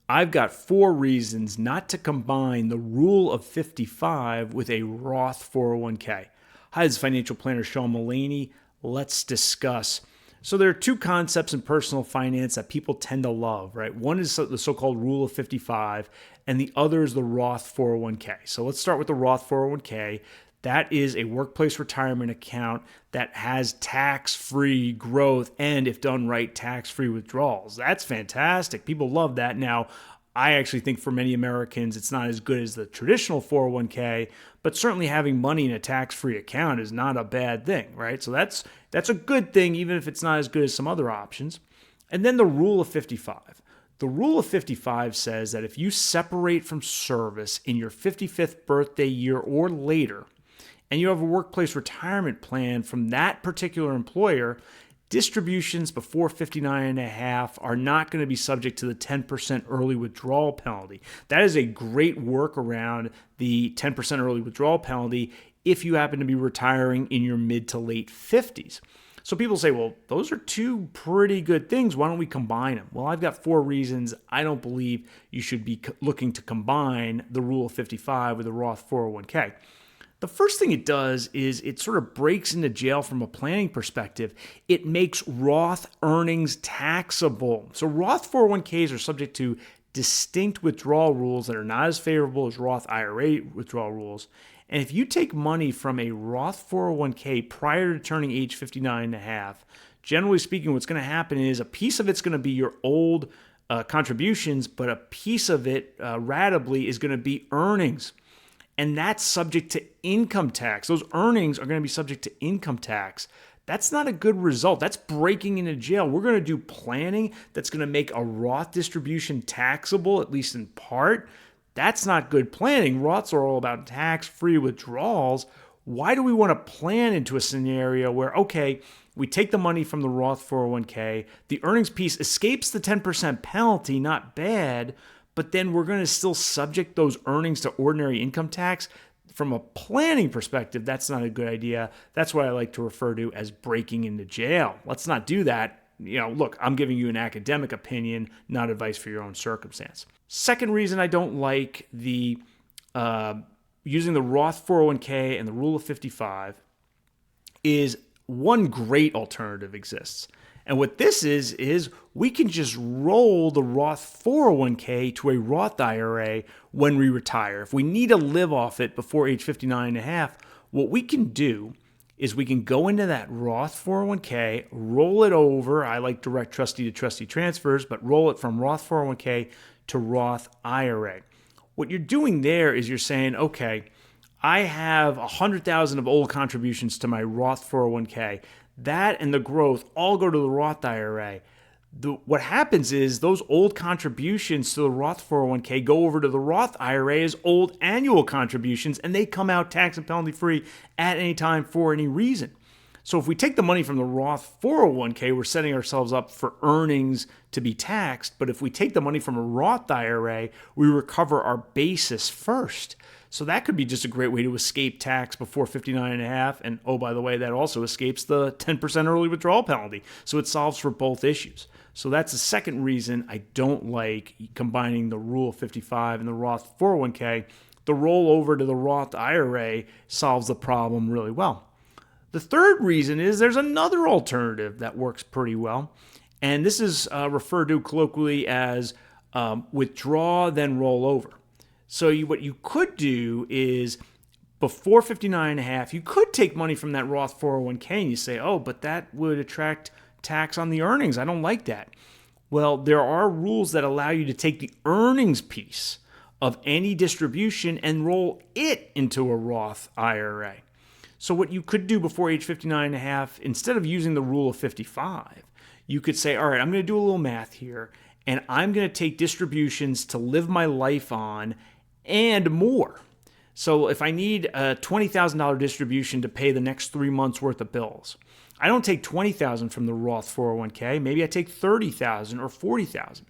I've got 4 reasons not to combine the rule of 55 with a Roth 401k. Hi, this is financial planner Sean Mullaney. Let's discuss. So there are 2 concepts in personal finance that people tend to love, right? One is the so-called rule of 55, and the other is the Roth 401k. So let's start with the Roth 401k. That is a workplace retirement account that has tax-free growth and, if done right, tax-free withdrawals. That's fantastic. People love that. Now, I actually think for many Americans, it's not as good as the traditional 401k, but certainly having money in a tax-free account is not a bad thing, right? So that's a good thing, even if it's not as good as some other options. And then the rule of 55. The rule of 55 says that if you separate from service in your 55th birthday year or later, and you have a workplace retirement plan from that particular employer, distributions before 59 and a half are not going to be subject to the 10% early withdrawal penalty. That is a great workaround the 10% early withdrawal penalty if you happen to be retiring in your mid to late 50s. So people say, well, those are 2 pretty good things. Why don't we combine them? Well, I've got 4 reasons I don't believe you should be looking to combine the rule of 55 with the Roth 401k. The first thing it does is it sort of breaks into jail from a planning perspective. It makes Roth earnings taxable. So Roth 401ks are subject to distinct withdrawal rules that are not as favorable as Roth IRA withdrawal rules. And if you take money from a Roth 401k prior to turning age 59 and a half, generally speaking, what's going to happen is a piece of it's going to be your old contributions, but a piece of it ratably is going to be earnings. And that's subject to income tax. Those earnings are going to be subject to income tax. That's not a good result. That's breaking into jail. We're going to do planning that's going to make a Roth distribution taxable, at least in part. That's not good planning. Roths are all about tax-free withdrawals. Why do we want to plan into a scenario where, okay, we take the money from the Roth 401k, the earnings piece escapes the 10% penalty, not bad, but then we're going to still subject those earnings to ordinary income tax? From a planning perspective, that's not a good idea. That's what I like to refer to as breaking into jail. Let's not do that. Look, I'm giving you an academic opinion, not advice for your own circumstance. Second reason I don't like the using the Roth 401k and the rule of 55 is one great alternative exists. And what this is we can just roll the Roth 401k to a Roth IRA when we retire. If we need to live off it before age 59 and a half, what we can do is we can go into that Roth 401k, roll it over. I like direct trustee to trustee transfers, but roll it from Roth 401k to Roth IRA. What you're doing there is you're saying, okay, I have 100,000 of old contributions to my Roth 401k. That and the growth all go to the Roth IRA. What happens is those old contributions to the Roth 401k go over to the Roth IRA as old annual contributions, and they come out tax and penalty free at any time for any reason. So if we take the money from the Roth 401k, we're setting ourselves up for earnings to be taxed. But if we take the money from a Roth IRA, we recover our basis first. So that could be just a great way to escape tax before 59 and a half. And oh, by the way, that also escapes the 10% early withdrawal penalty. So it solves for both issues. So that's the second reason I don't like combining the Rule of 55 and the Roth 401k. The rollover to the Roth IRA solves the problem really well. The third reason is there's another alternative that works pretty well. And this is referred to colloquially as withdraw, then roll over. So what you could do is before 59 and a half, you could take money from that Roth 401k and you say, oh, but that would attract tax on the earnings. I don't like that. Well, there are rules that allow you to take the earnings piece of any distribution and roll it into a Roth IRA. So what you could do before age 59 and a half, instead of using the rule of 55, you could say, all right, I'm going to do a little math here, and I'm going to take distributions to live my life on and more. So if I need a $20,000 distribution to pay the next 3 months worth of bills, I don't take $20,000 from the Roth 401k. Maybe I take $30,000 or $40,000.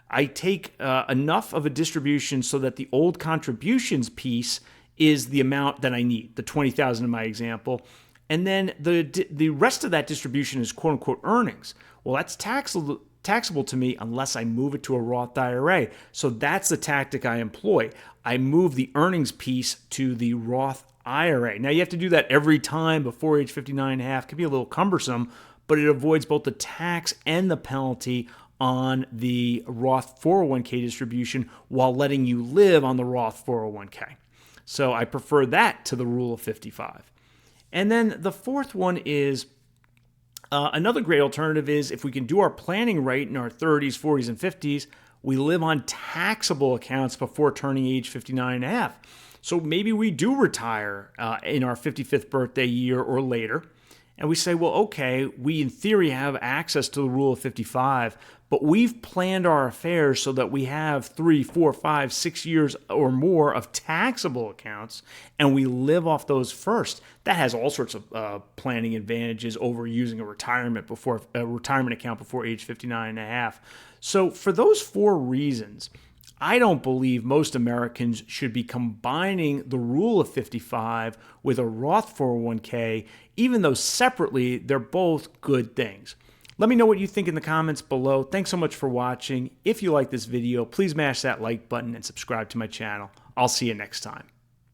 I take enough of a distribution so that the old contributions piece is the amount that I need, the $20,000 in my example. And then the rest of that distribution is quote unquote earnings. Well, that's taxable to me unless I move it to a Roth IRA. So that's the tactic I employ. I move the earnings piece to the Roth IRA. Now, you have to do that every time before age 59.5. It can be a little cumbersome, but it avoids both the tax and the penalty on the Roth 401k distribution while letting you live on the Roth 401k. So I prefer that to the rule of 55. And then the fourth one is another great alternative is if we can do our planning right in our 30s, 40s, and 50s, we live on taxable accounts before turning age 59.5. So maybe we do retire in our 55th birthday year or later. And we say, well, okay, we in theory have access to the rule of 55, but we've planned our affairs so that we have 3, 4, 5, 6 years or more of taxable accounts, and we live off those first. That has all sorts of planning advantages over using a retirement account before age 59.5. So for those 4 reasons, I don't believe most Americans should be combining the rule of 55 with a Roth 401k, even though separately they're both good things. Let me know what you think in the comments below. Thanks so much for watching. If you like this video, please mash that like button and subscribe to my channel. I'll see you next time.